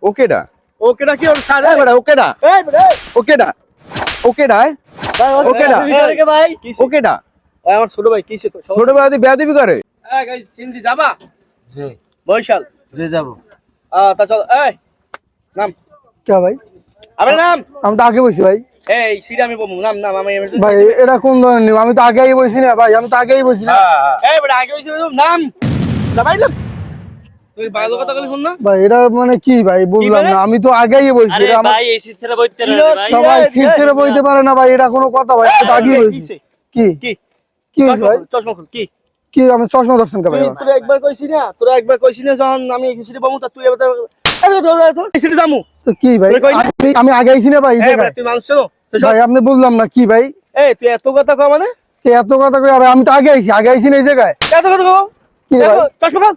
ওকেডা ওকেডা কি ওর স্যার এই বেটা ওকেডা এই বেটা ওকেডা ওকেডা ভাই ওকেডা ওকে ভাই ওকেডা ভাই আমার ছোট ভাই কিসে তো ছোট ভাই বেয়াদবি করে এই গাইস সিন্ধি যাবা জি বৈশাল জি যাব তা চল এই নাম কে ভাই? আমার নাম আমি তো আগে বসি ভাই। এই সিরা আমি বলবো নাম নাম আমি ভাই এটা কোন ধরনের নিয়ম? আমি তো আগেই বসি না ভাই, আমি তো আগেই বসি না এই বেটা আগে হইছে নাম যাবাইলাম তুই ভালো কথা বলি শুন না ভাই। এটা মানে কি ভাই বুঝলাম না, আমি তো আগেই বসি। আরে এটা আমার ভাই এই সিট ছেড়ে বইতে পারে ভাই। সবাই সিট ছেড়ে বইতে পারে না ভাই, এটা কোনো কথা ভাই? আমি তো আগেই বসি। কিসে কি কি কি ভাই? চশমা খুল কি কি আমি চশমা দর্শন কে ভাই? তোরা একবার কইছি না যখন আমি সিটি বামু তা তুই এবার সিটি যামু তো কি ভাই? আমি আগে আইছি না ভাই এই এই বেটা জায়গায়। তুই মানুষ ছিল ভাই আপনি বুঝলাম না কি ভাই? এই তুই এত কথা কও মানে এত কথা কই? আমি তো আগে আইছি না এই জায়গায়। এত কথা কও কি ভাই? চশমা খুল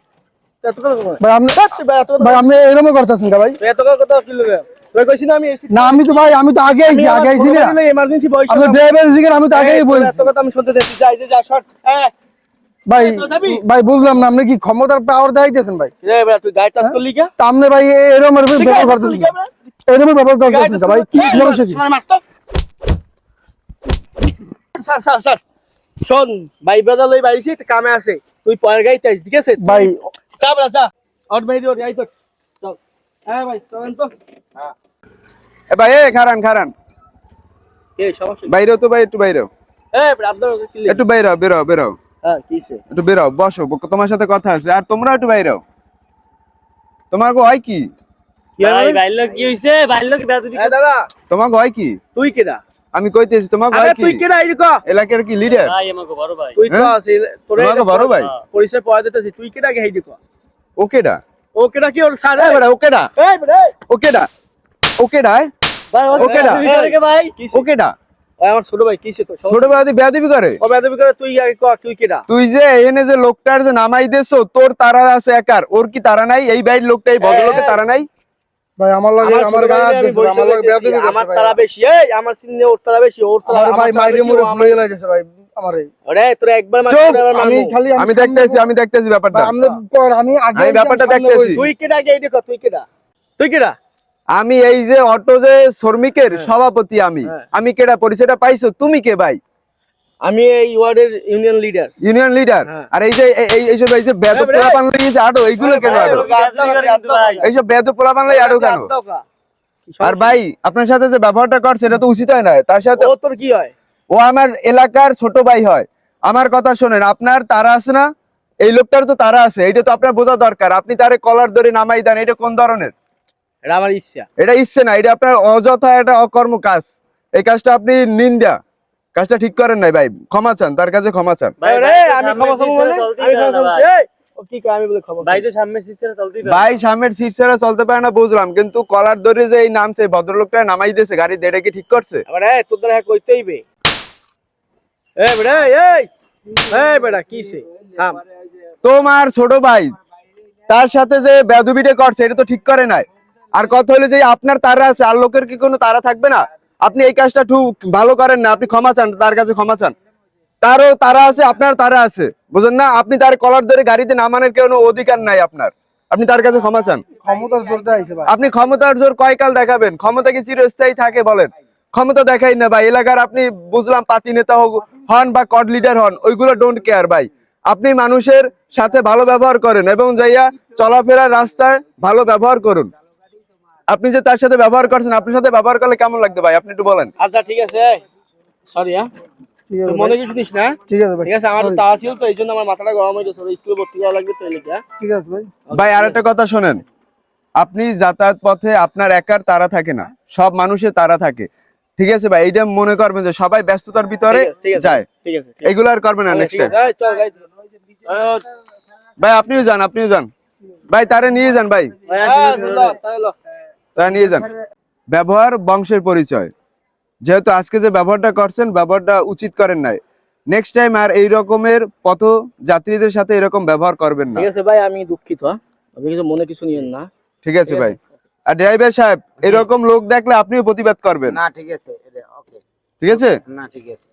এত কথা কও ভাই আপনি ভাই এত কথা ভাই আপনি এরকম করতেছেন কে ভাই? তুই এত কথা কি লাগে তুই কইছি না আমি না আমি তো ভাই আমি তো আগে আইছি না। এমার্জেন্সি বয়স আপনি ড্রাইভার জিগের আমি তো আগেই বলছি। এত কথা আমি শুনতে দেখি যাই যা শর্ট হ্যাঁ ভাই ভাই বুঝলাম না, আপনি কি ক্ষমতার পাওয়ার দেখাইতেছেন ভাই? রে বেটা তুই গাড়ি টাচ করলি কি তা আপনি ভাই এরকম ব্যবহার করতেছেন, এরকম ব্যবহার করতেছেন ভাই? কি সমস্যা কি? স্যার শোন ভাই বেদা লই বাড়িছি কামে আছে তুই পরের গাড়িতে আইস ঠিক আছে ভাই চা বলা চা আউট ভাই দিও আই তো চল হ্যাঁ ভাই চলেন তো হ্যাঁ এ ভাই এ খারান খারান এই সমস্যা বাইরে তো ভাই একটু বাইরে এই আপনার কি একটু বাইরে বেরো হ্যাঁ কিছে একটু বেরো বসো তোমার সাথে কথা আছে আর তোমরা একটু বাইরে তোমার গো হয় কি ভাই বাইল কি হইছে বাইল কি বেয়াদবি এই দাদা তোমার গো হয় কি তুই কেডা আমি কইতেছি তোমার গো আরে হয় কি তুই কেডা এই কো এলাকার কি লিডার ভাই আমাকে বড় ভাই তুই তো হ্যাঁ? আছে তোরে তোমাকে বড় ভাই পরিচয় পাওয়া দিতেছি তুই কেডা গে হেই দেখো ওকেডা ও কেডা কি ওর স্যার এই বেটা ওকেডা এই বেটা ওকেডা ওকেডা ভাই ওকেডা কে ভাই ওকেডা ওই আমার ছোট ভাই কিছে তো ছোট ভাই বেয়াদবি করে কবে দেবি করে তুই আগে কো তুই কেডা তুই যে এনে যে লোকটার যে নামাই দেছো তোর তারা আছে একার ওর কি তারা নাই এই বাইরের লোকটাই ভদ্রলোকের তারা নাই ভাই আমার লাগে আমার গায়ে হাত দিছে, আমার লাগে বেয়াদবি করছে আমার ভাই। তারা বেশি এই আমার চিনে ওর তারা বেশি ওর তারা আমার ভাই মাইরে মুরে ফুলে গেছে ভাই আমারে। ওরে তোর একবার চুপ! আমি খালি আমি দেখতেছি ব্যাপারটা আপনি আমি আগে আমি ব্যাপারটা দেখতেছি। তুই কেডা গে এই দেখো তুই কেডা আমি এই যে অটো যে শ্রমিকের সভাপতি আমি কেডা পরিচয়টা পাইছো তুমি কে ভাই আমি এই ওয়ার্ডের ইউনিয়ন লিডার ইউনিয়ন লিডার হ্যাঁ। আর এই যে এইসব এই যে বেদ হ্যাঁ, পোলা বাংলা এই যে আডো এইগুলো কেন আডো এইসব বেদ পোলা বাংলা আডো কেন আর ভাই আপনার সাথে যে ব্যবহারটা করছে এটা তো উচিত হয় না তার সাথে ও তোর কি হয় ও আমার এলাকার ছোট ভাই হয় আমার কথা শোনেন আপনার তারা আছে না এই লোকটার তো তারা আছে এটা তো আপনার বোঝা দরকার আপনি তারে কলার ধরে নামাই দেন এটা কোন ধরনের এটা আমার ইচ্ছা এটা ইচ্ছে না এটা আপনার অযথা এটা অকর্ম কাজ এই কাজটা আপনি নিন্দা কাজটা ঠিক করেন নাই ভাই ক্ষমা চান তার কাছে ক্ষমা চান ভাই রে আমি ক্ষমা চাবো মানে আমি ক্ষমা চাবো এই ও কি কয় আমি বলে ক্ষমা ভাই তো সামনের সিট ছেড়ে চলতেই পারে ভাই সামনের সিট ছাড়া চলতে পারে না বুঝলাম কিন্তু কলার ধরে যে এই নামছে ভদ্রলোকটা নামাই দিয়েছে গাড়ি দেড়ে কি ঠিক করছে আবার এই তোর দ্বারা কইতে হইবে এই বেটা এই বেটা কিছে থাম তোমার ছোট ভাই তার সাথে যে বেদবিটা করছে এটা তো ঠিক করে নাই আর কথা হলো যে আপনার তারা আছে আর লোকের কি কোনো তারা থাকবে না আপনি এই কাজটা ঠিক ভালো করেন না আপনি ক্ষমা চান তার কাছে ক্ষমা চান তারও তারা আছে আপনার তারা আছে বুঝেন না আপনি তার কলার ধরে গাড়িতে নামানোর কোনো অধিকার নাই আপনার আপনি তার কাছে ক্ষমা চান ক্ষমতার জোরতে আইছে ভাই। আপনি ক্ষমতার জোর কয়কাল দেখাবেন ক্ষমতা কি চিরস্থায়ী থাকে বলেন ক্ষমতা দেখাই না ভাই এলাকার আপনি বুঝলাম পাতি নেতা হন বা কড লিডার হন ওইগুলো ডোন্ট কেয়ার ভাই আপনি মানুষের সাথে ভালো ব্যবহার করেন এবং যাইয়া চলাফেরার রাস্তায় ভালো ব্যবহার করুন আপনি যে তার সাথে ব্যবহার করছেন আপনার সাথে ব্যবহার করলে কেমন লাগবে ভাই আপনি একটু বলেন আচ্ছা ঠিক আছে সরি হ্যাঁ ঠিক আছে তুই ভাই, মনে কিছু নিস না ঠিক আছে ভাই, ঠিক আছে আমার তো তাড়া ছিল তো এইজন্য আমার মাথাটা গরম হয়ে গেছে স্কুলে ভর্তি করা লাগবে তো এই লেগে ঠিক আছে ভাই। ভাই আরেকটা কথা শোনেন আপনি যাতায়াত পথে আপনার একার তারা থাকে না সব মানুষের তারা থাকে ঠিক আছে ভাই এইটা মনে করবেন যে সবাই ব্যস্ততার ভিতরে ঠিক আছে যায় ঠিক আছে এগুলো আর করবেন না নেক্সট টাইম এই চল গাইস ভাই আপনিও যান ভাই তারে নিয়ে যান ভাই তারা নিয়ে যান ব্যবহার বংশের পরিচয় যেহেতু আজকে যে ব্যবহারটা করছেন ব্যবহারটা উচিত করেন নাই নেক্সট টাইম আর এই রকমের পথ যাত্রীদের সাথে এরকম ব্যবহার করবেন না ঠিক আছে ভাই আমি দুঃখিত হ্যাঁ আপনি কিছু মনে কিছু নিয়েন না ঠিক আছে ভাই আর ড্রাইভার সাহেব এরকম লোক দেখলে আপনিও প্রতিবাদ করবেন না ঠিক আছে ওকে ঠিক আছে না ঠিক আছে